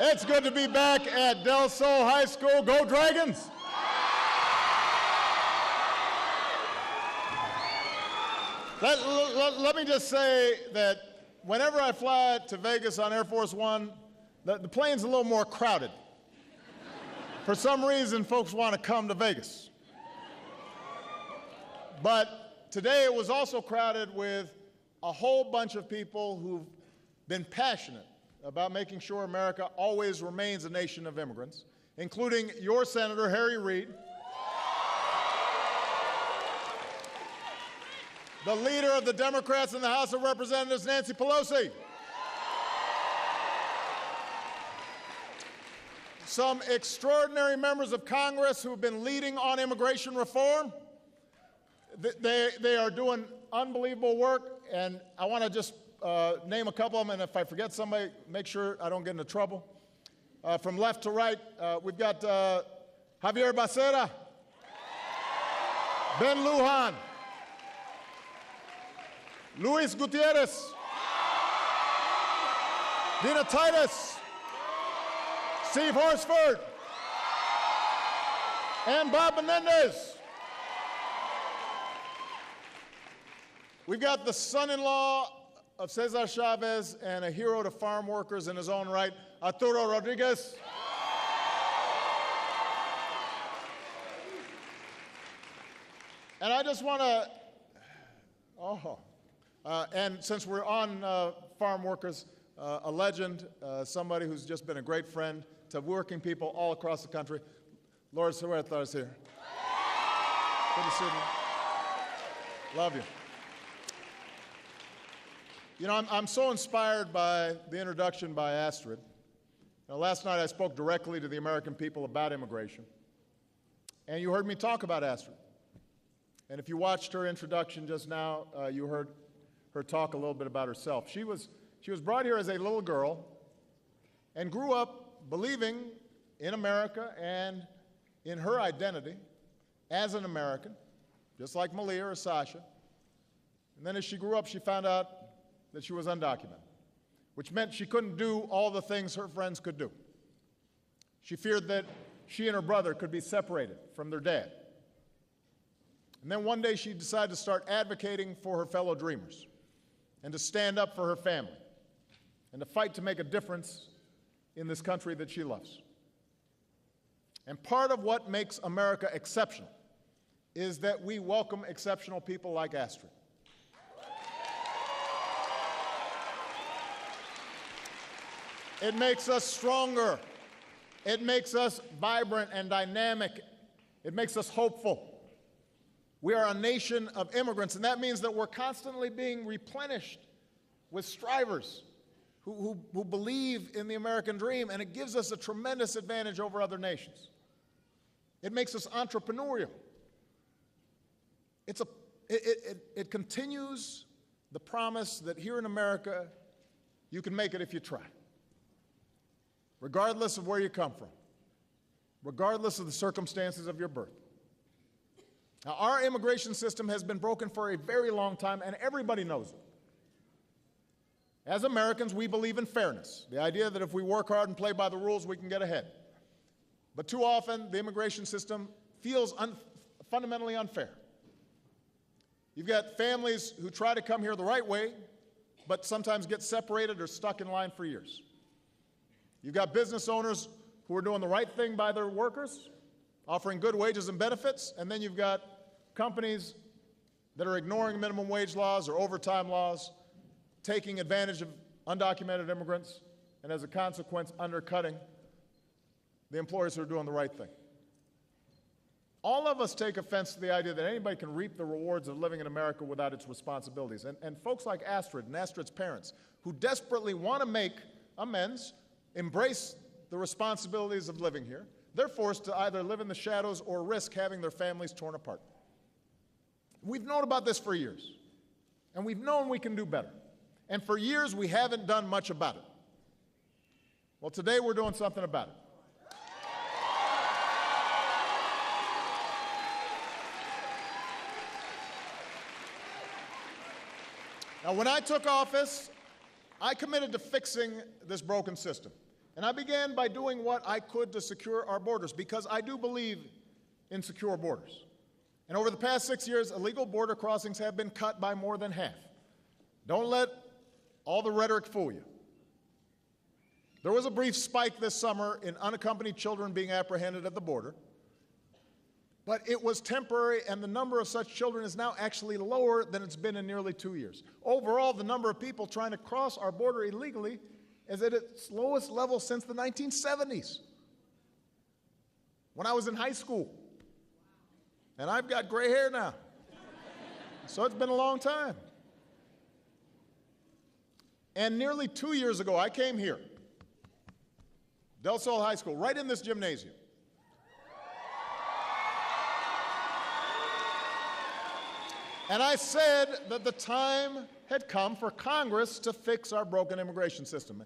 It's good to be back at Del Sol High School. Go Dragons! Let me just say that whenever I fly to Vegas on Air Force One, the plane's a little more crowded. For some reason, folks want to come to Vegas. But today it was also crowded with a whole bunch of people who've been passionate about making sure America always remains a nation of immigrants, including your Senator, Harry Reid, the leader of the Democrats in the House of Representatives, Nancy Pelosi, some extraordinary members of Congress who've been leading on immigration reform. They are doing unbelievable work, and I want to just name a couple of them, and if I forget somebody, make sure I don't get into trouble. From left to right, we've got Javier Becerra, Ben Lujan, Luis Gutierrez, Dina Titus, Steve Horsford, and Bob Menendez. We've got the son-in-law of Cesar Chavez and a hero to farm workers in his own right, Arturo Rodriguez. And I just want to, and since we're on farm workers, a legend, somebody who's just been a great friend to working people all across the country, Lourdes Huerta is here. Good to see you. Love you. You know, I'm so inspired by the introduction by Astrid. Now, last night I spoke directly to the American people about immigration, and you heard me talk about Astrid. And if you watched her introduction just now, you heard her talk a little bit about herself. She was brought here as a little girl and grew up believing in America and in her identity as an American, just like Malia or Sasha. And then as she grew up, she found out that she was undocumented, which meant she couldn't do all the things her friends could do. She feared that she and her brother could be separated from their dad. And then one day she decided to start advocating for her fellow dreamers and to stand up for her family and to fight to make a difference in this country that she loves. And part of what makes America exceptional is that we welcome exceptional people like Astrid. It makes us stronger. It makes us vibrant and dynamic. It makes us hopeful. We are a nation of immigrants, and that means that we're constantly being replenished with strivers who believe in the American dream, and it gives us a tremendous advantage over other nations. It makes us entrepreneurial. It continues the promise that here in America, you can make it if you try, regardless of where you come from, regardless of the circumstances of your birth. Now, our immigration system has been broken for a very long time, and everybody knows it. As Americans, we believe in fairness, the idea that if we work hard and play by the rules, we can get ahead. But too often, the immigration system feels fundamentally unfair. You've got families who try to come here the right way, but sometimes get separated or stuck in line for years. You've got business owners who are doing the right thing by their workers, offering good wages and benefits, and then you've got companies that are ignoring minimum wage laws or overtime laws, taking advantage of undocumented immigrants, and as a consequence, undercutting the employers who are doing the right thing. All of us take offense to the idea that anybody can reap the rewards of living in America without its responsibilities. And folks like Astrid and Astrid's parents, who desperately want to make amends, embrace the responsibilities of living here, they're forced to either live in the shadows or risk having their families torn apart. We've known about this for years, and we've known we can do better. And for years, we haven't done much about it. Well, today we're doing something about it. Now, when I took office, I committed to fixing this broken system. And I began by doing what I could to secure our borders, because I do believe in secure borders. And over the past 6 years, illegal border crossings have been cut by more than half. Don't let all the rhetoric fool you. There was a brief spike this summer in unaccompanied children being apprehended at the border, but it was temporary, and the number of such children is now actually lower than it's been in nearly 2 years. Overall, the number of people trying to cross our border illegally is at its lowest level since the 1970s, when I was in high school. And I've got gray hair now. So it's been a long time. And nearly 2 years ago, I came here, Del Sol High School, right in this gymnasium. And I said that the time had come for Congress to fix our broken immigration system.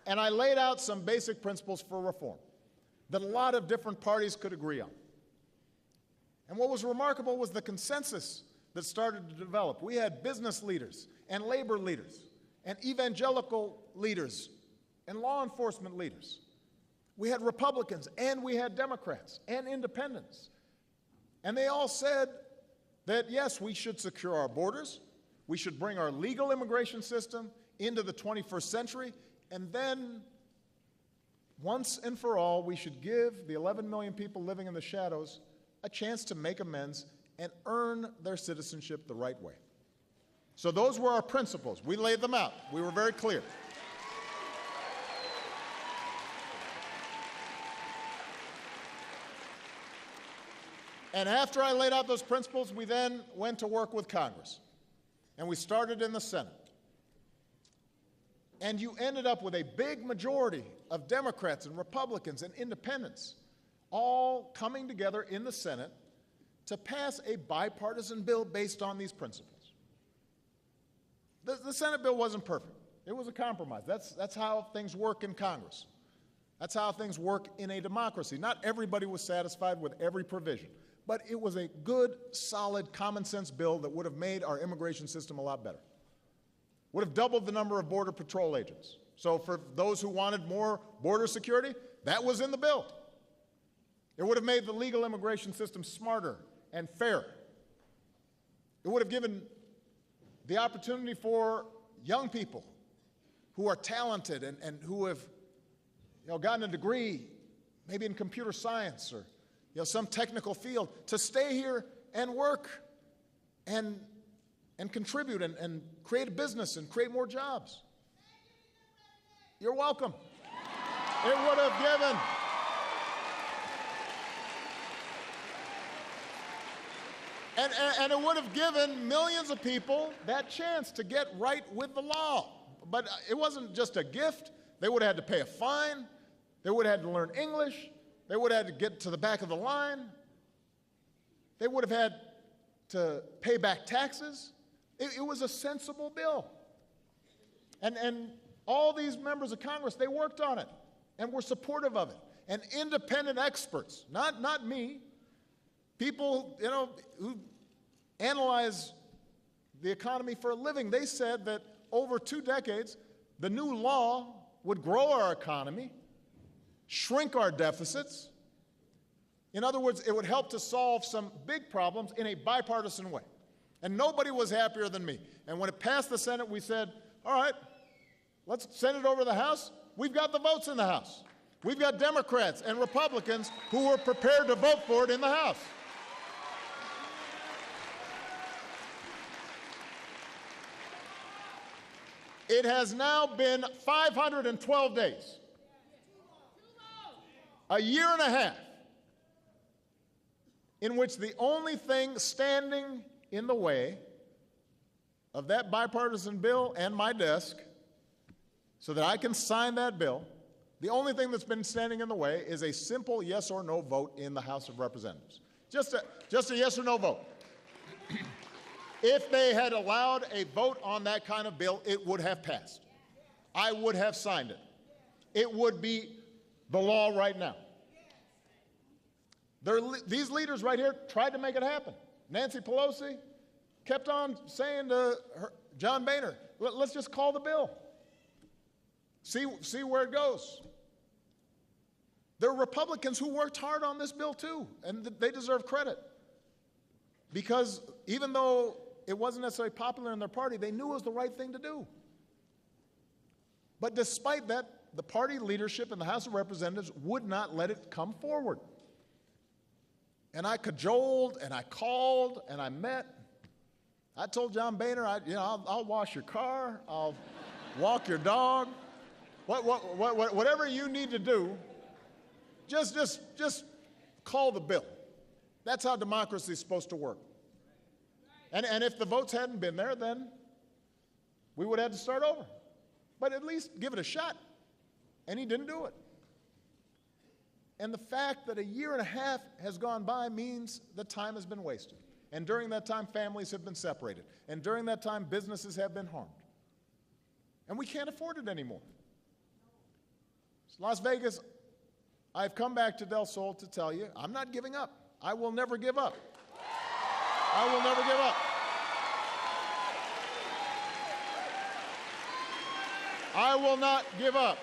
And I laid out some basic principles for reform that a lot of different parties could agree on. And what was remarkable was the consensus that started to develop. We had business leaders and labor leaders and evangelical leaders and law enforcement leaders. We had Republicans and we had Democrats and independents. And they all said that, yes, we should secure our borders, we should bring our legal immigration system into the 21st century, and then, once and for all, we should give the 11 million people living in the shadows a chance to make amends and earn their citizenship the right way. So those were our principles. We laid them out. We were very clear. And after I laid out those principles, we then went to work with Congress. And we started in the Senate. And you ended up with a big majority of Democrats and Republicans and independents all coming together in the Senate to pass a bipartisan bill based on these principles. The Senate bill wasn't perfect. It was a compromise. That's how things work in Congress. That's how things work in a democracy. Not everybody was satisfied with every provision, but it was a good, solid, common-sense bill that would have made our immigration system a lot better. Would have doubled the number of Border Patrol agents. So for those who wanted more border security, that was in the bill. It would have made the legal immigration system smarter and fairer. It would have given the opportunity for young people who are talented and who have gotten a degree, maybe in computer science or some technical field, to stay here and work and contribute and create a business and create more jobs. You're welcome. It would have given and it would have given millions of people that chance to get right with the law. But it wasn't just a gift. They would have had to pay a fine. They would have had to learn English. They would have had to get to the back of the line. They would have had to pay back taxes. It was a sensible bill. And all these members of Congress, they worked on it and were supportive of it. And independent experts, not me, people who analyze the economy for a living, they said that over 2 decades, the new law would grow our economy, shrink our deficits. In other words, it would help to solve some big problems in a bipartisan way. And nobody was happier than me. And when it passed the Senate, we said, all right, let's send it over to the House. We've got the votes in the House. We've got Democrats and Republicans who were prepared to vote for it in the House. It has now been 512 days, a year and a half, in which the only thing standing in the way of that bipartisan bill and my desk so that I can sign that bill, the only thing that's been standing in the way is a simple yes or no vote in the House of Representatives. Just a yes or no vote. If they had allowed a vote on that kind of bill, it would have passed. I would have signed it. It would be the law right now. These leaders right here tried to make it happen. Nancy Pelosi kept on saying to John Boehner, let's just call the bill. See where it goes. There are Republicans who worked hard on this bill too, and they deserve credit. Because even though it wasn't necessarily popular in their party, they knew it was the right thing to do. But despite that, the party leadership in the House of Representatives would not let it come forward. And I cajoled, and I called, and I met. I told John Boehner, I'll wash your car, I'll walk your dog, whatever you need to do. Just call the bill. That's how democracy is supposed to work. And if the votes hadn't been there, then we would have had to start over. But at least give it a shot. And he didn't do it. And the fact that a year and a half has gone by means that time has been wasted. And during that time, families have been separated. And during that time, businesses have been harmed. And we can't afford it anymore. So Las Vegas, I've come back to Del Sol to tell you, I'm not giving up. I will never give up. I will never give up. I will not give up.